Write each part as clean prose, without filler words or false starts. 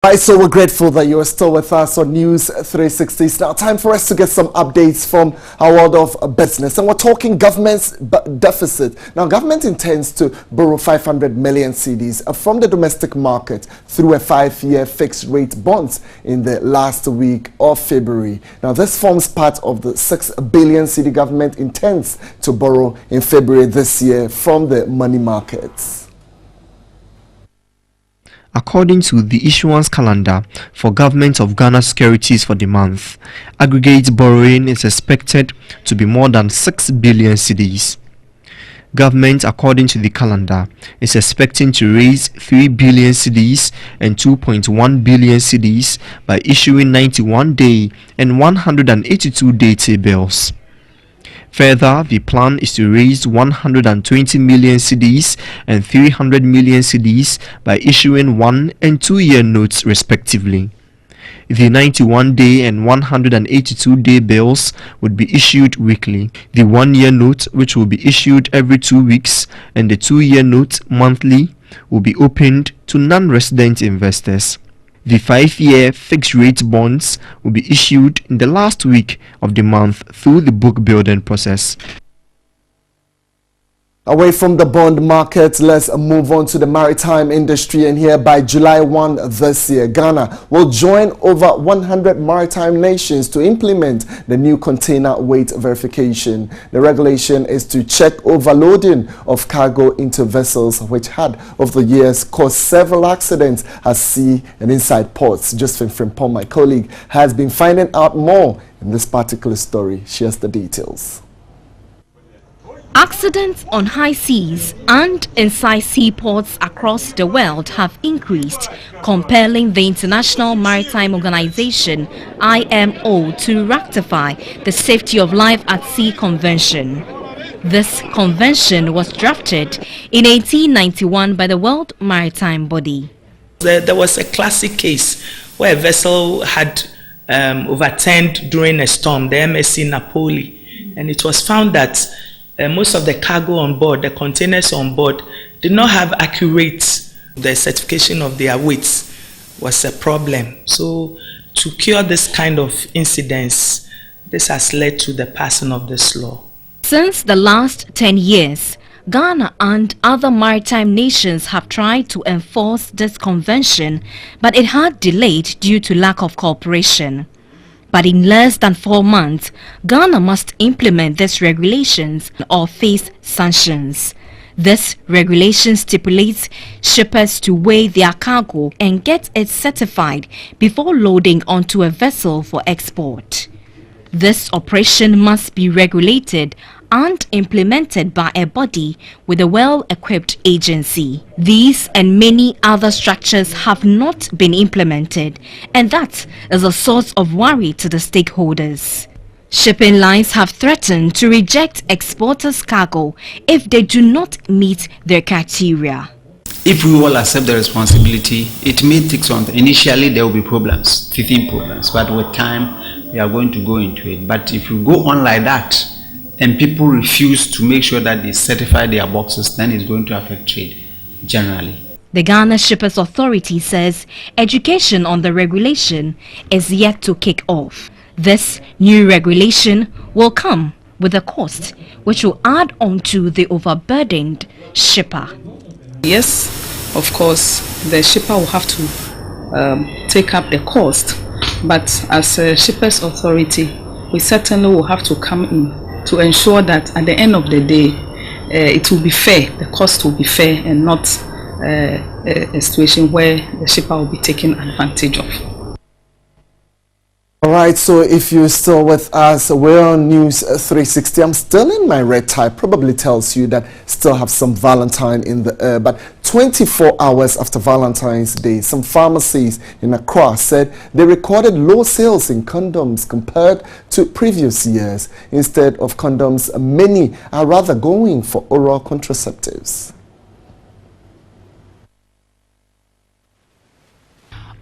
Right, so we're grateful that you are still with us on News 360. It's now time for us to get some updates from our world of business. And we're talking government's deficit. Now, government intends to borrow 500 million cedis from the domestic market through a 5-year fixed rate bonds in the last week of February. Now, this forms part of the 6 billion cedi government intends to borrow in February this year from the money markets. According to the issuance calendar for Government of Ghana securities for the month, aggregate borrowing is expected to be more than 6 billion cedis. Government, according to the calendar, is expecting to raise 3 billion cedis and 2.1 billion cedis by issuing 91-day and 182-day T-bills. Further, the plan is to raise 120 million cedis and 300 million cedis by issuing 1- and 2-year notes respectively. The 91-day and 182-day bills would be issued weekly. The 1-year note, which will be issued every 2 weeks, and the 2-year note monthly, will be opened to non-resident investors. The 5-year fixed-rate bonds will be issued in the last week of the month through the book building process. Away from the bond market, let's move on to the maritime industry. And here by July 1 this year, Ghana will join over 100 maritime nations to implement the new container weight verification. The regulation is to check overloading of cargo into vessels, which had over the years caused several accidents at sea and inside ports. Josephine Frimpong, my colleague, has been finding out more in this particular story. She has the details. Accidents on high seas and inside seaports across the world have increased, compelling the International Maritime Organization (IMO) to ratify the Safety of Life at Sea Convention. This convention was drafted in 1891 by the World Maritime Body. There was a classic case where a vessel had overturned during a storm, the MSC Napoli, and it was found that most of the cargo on board, the containers on board, did not have accurate. The certification of their weights was a problem. So to cure this kind of incidents, this has led to the passing of this law. Since the last 10 years, Ghana and other maritime nations have tried to enforce this convention, but it had delayed due to lack of cooperation. But in less than 4 months, Ghana must implement these regulations or face sanctions. This regulation stipulates shippers to weigh their cargo and get it certified before loading onto a vessel for export. This operation must be regulated and implemented by a body with a well-equipped agency. These and many other structures have not been implemented, and that is a source of worry to the stakeholders. Shipping lines have threatened to reject exporters' cargo if they do not meet their criteria. If we all accept the responsibility, it may take some time. Initially, there will be problems, teething problems, but with time, we are going to go into it. But if you go on like that, and people refuse to make sure that they certify their boxes, then it's going to affect trade generally. The Ghana Shippers Authority says education on the regulation is yet to kick off. This new regulation will come with a cost which will add on to the overburdened shipper. Yes, of course, the shipper will have to take up the cost, but as a Shippers Authority, we certainly will have to come in to ensure that at the end of the day, it will be fair, the cost will be fair and not a situation where the shipper will be taken advantage of. All right, so if you're still with us, we're on News 360. I'm still in my red tie. Probably tells you that still have some Valentine in the air. But 24 hours after Valentine's Day, some pharmacies in Accra said they recorded low sales in condoms compared to previous years. Instead of condoms, many are rather going for oral contraceptives.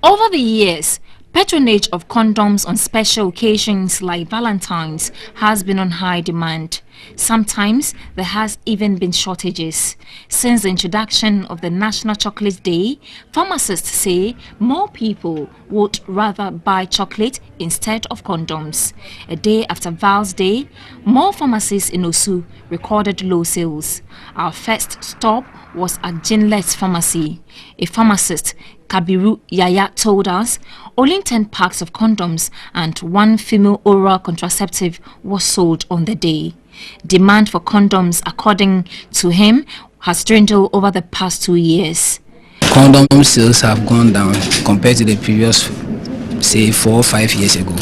Over the years, Patronage of condoms on special occasions like Valentine's has been on high demand. Sometimes there has even been shortages. Since the introduction of the National Chocolate Day, pharmacists say more people would rather buy chocolate instead of condoms. A day after Val's Day, more pharmacies in Osu recorded low sales. Our first stop was at Jinlet's pharmacy. A pharmacist, Kabiru Yaya, told us only 10 packs of condoms and 1 female oral contraceptive was sold on the day. Demand for condoms, according to him, has dwindled over the past 2 years. Condom sales have gone down compared to the previous, say, 4 or 5 years ago.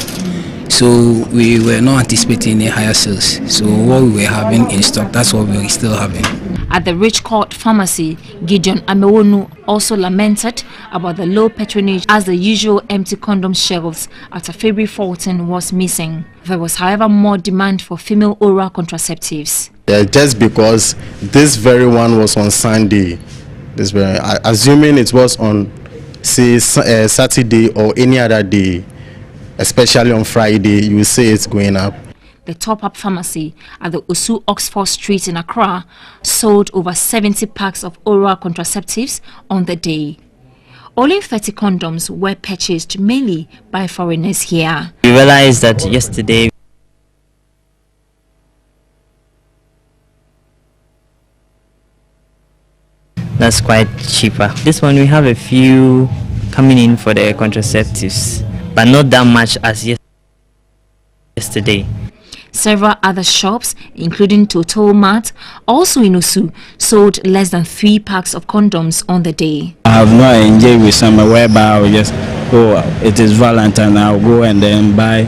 So we were not anticipating any higher sales. So what we were having in stock, that's what we were still having. At the Rich Court Pharmacy, Gideon Amewonu also lamented about the low patronage as the usual empty condom shelves after February 14 was missing. There was, however, more demand for female oral contraceptives. Yeah, just because this very one was on Sunday, assuming it was on, say, Saturday or any other day, especially on Friday, you will say it's going up. The top-up pharmacy at the Osu Oxford Street in Accra sold over 70 packs of oral contraceptives on the day. Only 30 condoms were purchased mainly by foreigners here. We realized that yesterday that's quite cheaper. This one we have a few coming in for the contraceptives, but not that much as yesterday. Several other shops, including Total Mart, also in Osu, sold less than 3 packs of condoms on the day. I have not enjoyed with summer whereby I will just, it is Valentine, I'll go and then buy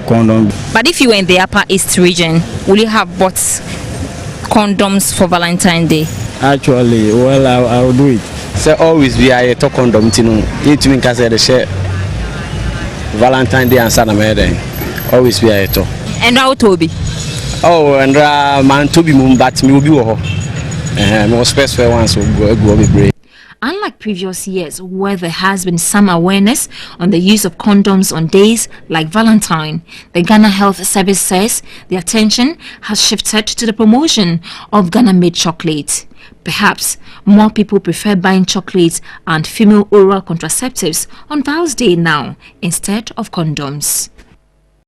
condom. But if you were in the Upper East region, will you have bought condoms for Valentine's Day? Actually, well, I will do it. So always be a talk condom, you know, it means I said the share Valentine's Day and Saturday. Always be a talk. And how Toby? Oh, and man Toby mum, but me will be more special ones will go be brave. Unlike previous years where there has been some awareness on the use of condoms on days like Valentine, the Ghana Health Service says the attention has shifted to the promotion of Ghana-made chocolate. Perhaps more people prefer buying chocolates and female oral contraceptives on Val's Day now instead of condoms.